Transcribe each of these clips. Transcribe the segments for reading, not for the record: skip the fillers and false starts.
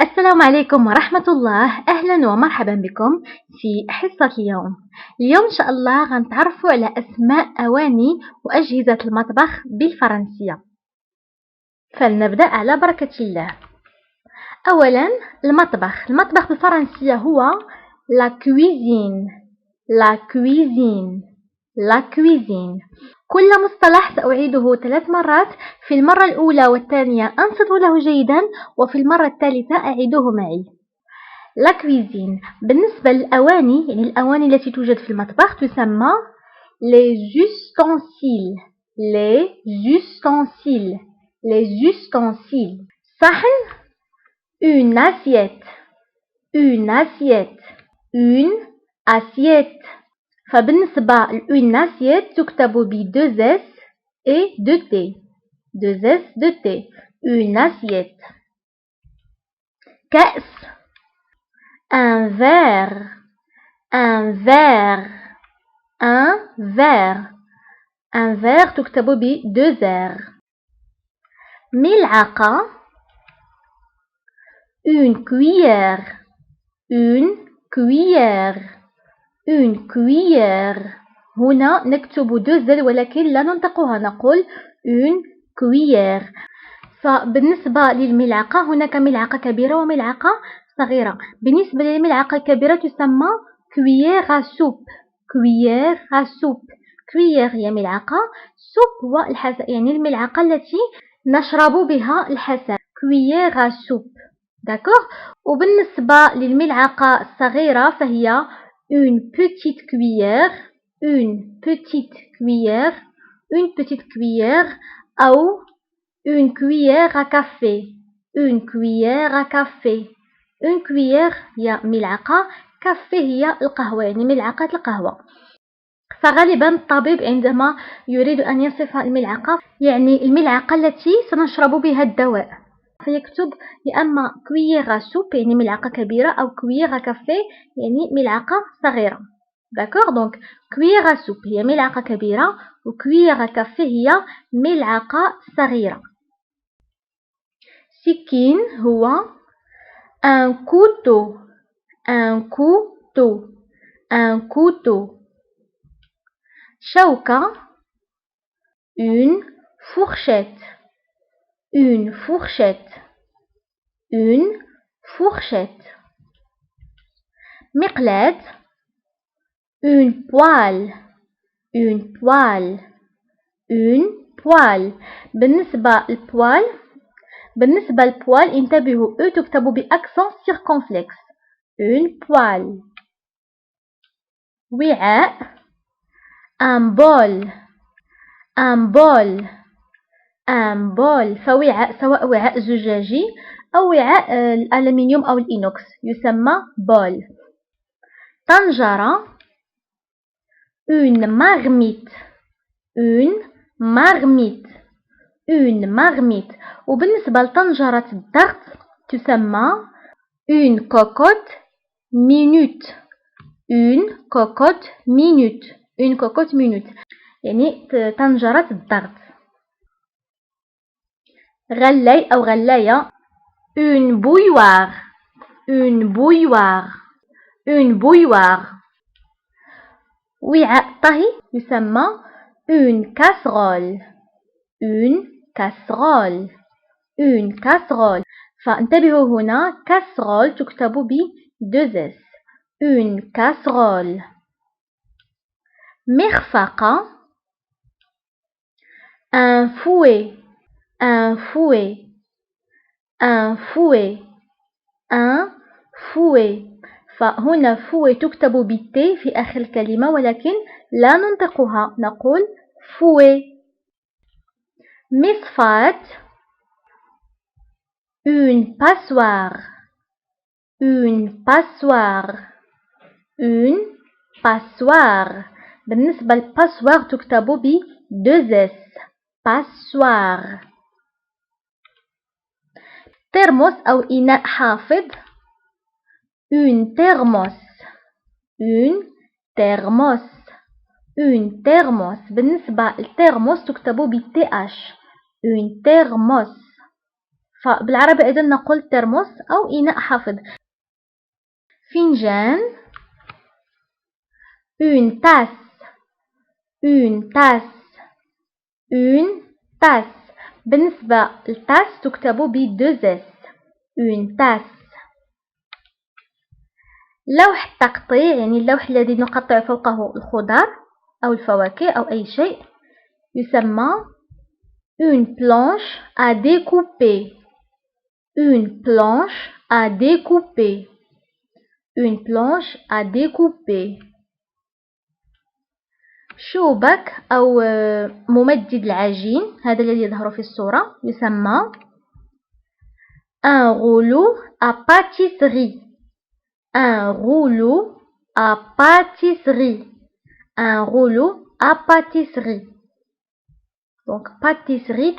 السلام عليكم ورحمة الله. أهلا ومرحبا بكم في حصة اليوم. إن شاء الله غنتعرفوا على أسماء أواني وأجهزة المطبخ بالفرنسية. فلنبدأ على بركة الله. أولا المطبخ بالفرنسية هو la cuisine. كل مصطلح سأعيده 3 مرات. في المرة الأولى والثانية أنصتوا له جيدا، وفي المرة الثالثة أعيدوه معي. لا كويزين. بالنسبة للأواني، يعني الأواني التي توجد في المطبخ، تسمى les ustensiles. صحن une assiette. فبالنسبة لune assiette تكتب ب2 S et 2 T. Une assiette. كأس un verre. تكتب ب2 R. ملعقة une cuillère. هنا نكتب 2 Z ولكن لا ننطقها، نقول une cuillère. فبالنسبة للملعقة هناك ملعقة كبيرة وملعقة صغيرة. بالنسبة للملعقة الكبيرة تسمى cuillère à soupe. cuillère هي ملعقة، soupe هو الحساء، يعني الملعقة التي نشرب بها الحساء. cuillère à soupe. d'accord. وبالنسبة للملعقة الصغيرة فهي une petite cuillère أو une cuillère à café. une cuillère هي ملعقة، كافي هي القهوة، يعني ملعقة القهوة. فغالبا الطبيب عندما يريد أن يصف الملعقة يعني الملعقة التي سنشرب بها الدواء، فيكتب يا أما cuillère à soupe يعني ملعقة كبيرة، أو cuillère à café يعني ملعقة صغيرة. d'accord. donc cuillère à soupe هي ملعقة كبيرة، و cuillère à café هي ملعقة صغيرة. سكين هو un couteau. شوكة une fourchette. مقلاة une poêle. بالنسبة للبوال انتبهوا، او تكتب بأكسون سيركونفلكس. une poêle. وعاء un bol. فوعاء سواء وعاء زجاجي أو وعاء الألمنيوم أو الإينوكس يسمى بول. طنجرة une marmite. وبالنسبة لطنجرة الضغط تسمى une cocotte minute. يعني طنجرة الضغط. غلاي أو غلاية une bouilloire. وعاء طهي يسمى une casserole. فانتبهوا هنا casserole تكتب ب2 S. une casserole. مرفقة un fouet. فهنا fouet تكتب بالت في آخر الكلمة ولكن لا ننطقها، نقول fouet. مصفاة une passoire. بالنسبة للباسوار تكتب ب2 S. passoire. ترمس أو إناء حافظ une thermos. بالنسبة للترمس تكتب ب TH. une thermos. فبالعربي أيضا نقول ترمس أو إناء حافظ. فنجان une tasse une tasse une tasse. بالنسبة للتاس تكتب ب2 s une tasse. لوح التقطيع يعني اللوح الذي نقطع فوقه الخضار أو الفواكه أو أي شيء يسمى une planche à découper une planche à découper une planche à découper. شوبك أو ممدد العجين هذا الذي يظهر في الصورة يسمى un rouleau à pâtisserie un rouleau à pâtisserie un rouleau à pâtisserie. donc pâtisserie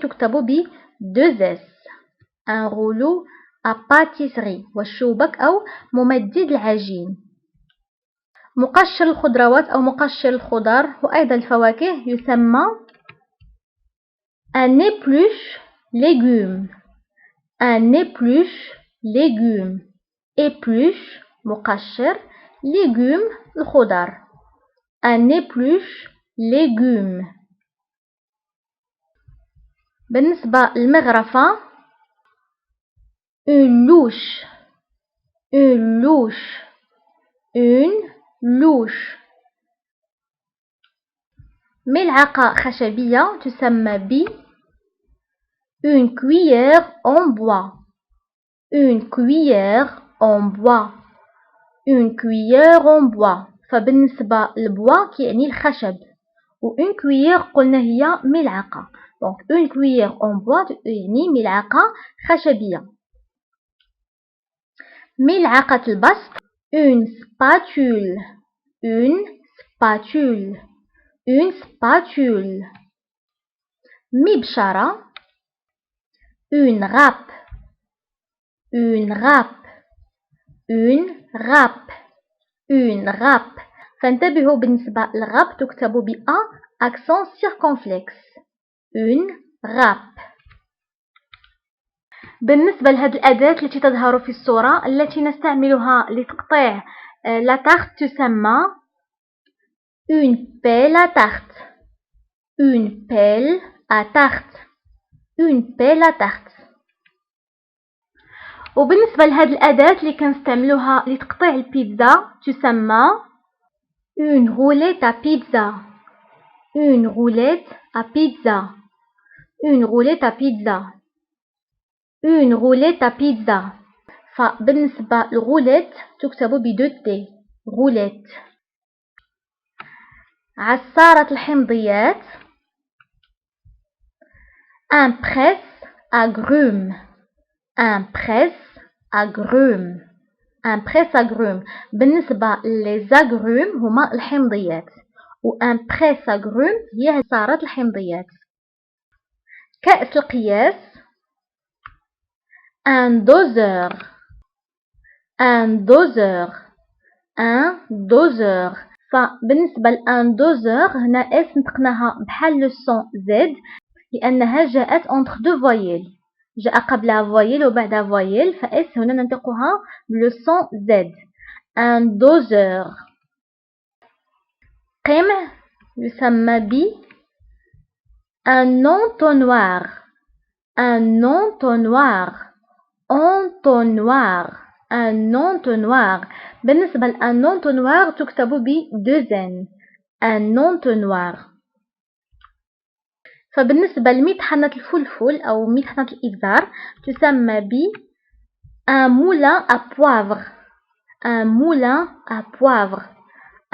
تكتب ب2 s un rouleau à pâtisserie. والشوبك أو ممدد العجين. مقشر الخضروات أو مقشر الخضار وأيضا الفواكه يسمى un épluche légumes un épluche légumes. épluche مقشر légumes الخضار un épluche légumes. بالنسبة للمغرفة une louche une louche une louche. ملعقة خشبية تسمى ب une cuillère en bois une cuillère en bois une cuillère en bois. فبالنسبة للبوا كيعني الخشب و une cuillère قلنا هي ملعقة. donc une cuillère en bois يعني ملعقة خشبية. ملعقة البسط une spatule une spatule une spatule. مبشرة une râpe une râpe une râpe une râpe. فانتبهوا بالنسبة للغاب تكتب ب A accent circonflexe une râpe. بالنسبة لهذه الأداة التي تظهر في الصورة التي نستعملها لتقطيع لا تارت تسمى une pelle à tarte une pelle à tarte une pelle à tarte. وبالنسبة لهذه الأداة اللي كنستعملوها لتقطيع البيتزا تسمى une roulette à pizza une roulette à pizza une roulette à pizza une roulette à pizza. فبالنسبة للغوليت تكتب ب2 t roulette. عصارة الحمضيات un presse agrumes un presse agrumes un presse agrumes. بالنسبة les agrumes هما الحمضيات و un presse agrumes هي عصارة الحمضيات. كأس القياس un doseur un doseur un doseur. فبالنسبة لان دوزور هنا اس نطقناها بحال لو سون زد لأنها جاءت entre deux voyelles جاء قبلها فويل وبعدها فويل فاس هنا ننطقها بلو سون زد ان دوزور. قمع يسمى ب un entonnoir un entonnoir entonnoir un entonnoir. بالنسبة لان entonnoir تكتب ب2 n un entonnoir. فبالنسبة لمطحنة الفلفل أو مطحنة الإبزار تسمى ب un moulin à poivre un moulin à poivre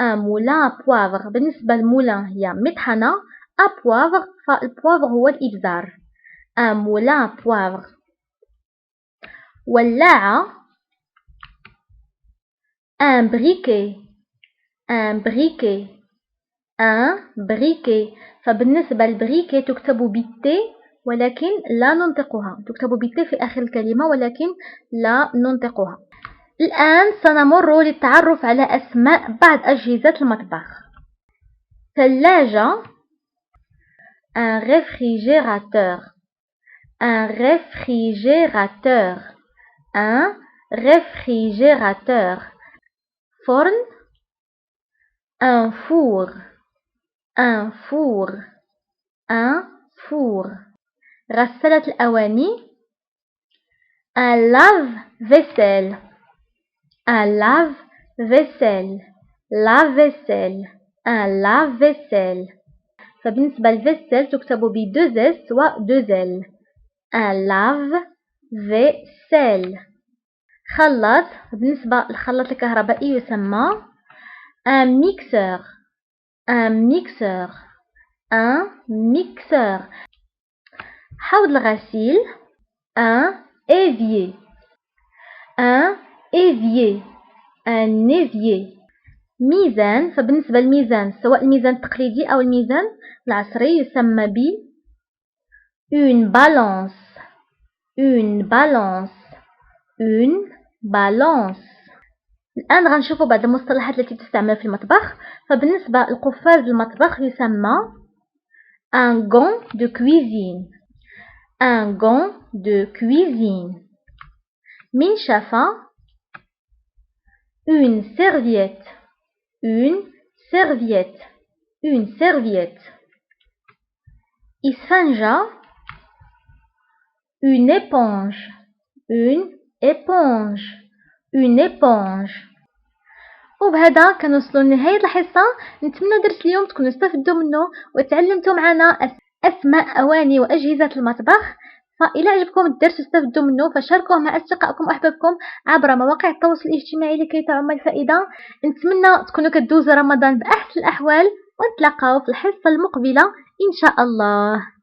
un moulin à poivre. بالنسبة للمولان هي مطحنة à poivre فالبوافر هو الإبزار un moulin à poivre. ولاعة un briquet un briquet un briquet. فبالنسبة للبريكي تكتب بالتي ولكن لا ننطقها تكتب بالتي في آخر الكلمة ولكن لا ننطقها. الآن سنمر للتعرف على أسماء بعض أجهزة المطبخ. ثلاجة un réfrigérateur un réfrigérateur, un réfrigérateur. فرن, un four, un four, un four. غسالة الأواني, un lave-vaisselle, un lave-vaisselle, lave-vaisselle, un lave-vaisselle. فبالنسبة للفيسيل تكتب ب 2 S و 2 L. un lave-vaisselle. خلاط, بالنسبة للخلاط الكهربائي يسمى un mixeur, un mixeur, un mixeur. حوض الغسيل, un évier, un évier, un évier. ميزان, فبالنسبة للميزان سواء الميزان التقليدي أو الميزان العصري يسمى ب une balance, une balance, une balance. الآن غنشوفوا بعض المصطلحات التي تستعمل في المطبخ. فبالنسبة للقفاز المطبخ يسمى un gant de cuisine, un gant de cuisine. منشفة, une serviette, une serviette, une serviette. إسفنجة, une éponge, une éponge, une éponge. وبهذا كنوصلوا لنهاية الحصة. نتمنى درس اليوم تكونوا استفدتوا منه وتعلمتوا معنا أسماء أواني وأجهزة المطبخ. فإلى عجبكم الدرس واستفدتوا منه فشاركوه مع أصدقائكم وأحبابكم عبر مواقع التواصل الاجتماعي لكي تعم الفائدة. نتمنى تكونوا كدوزوا رمضان بأحسن الأحوال ونتلاقاو في الحصة المقبلة إن شاء الله.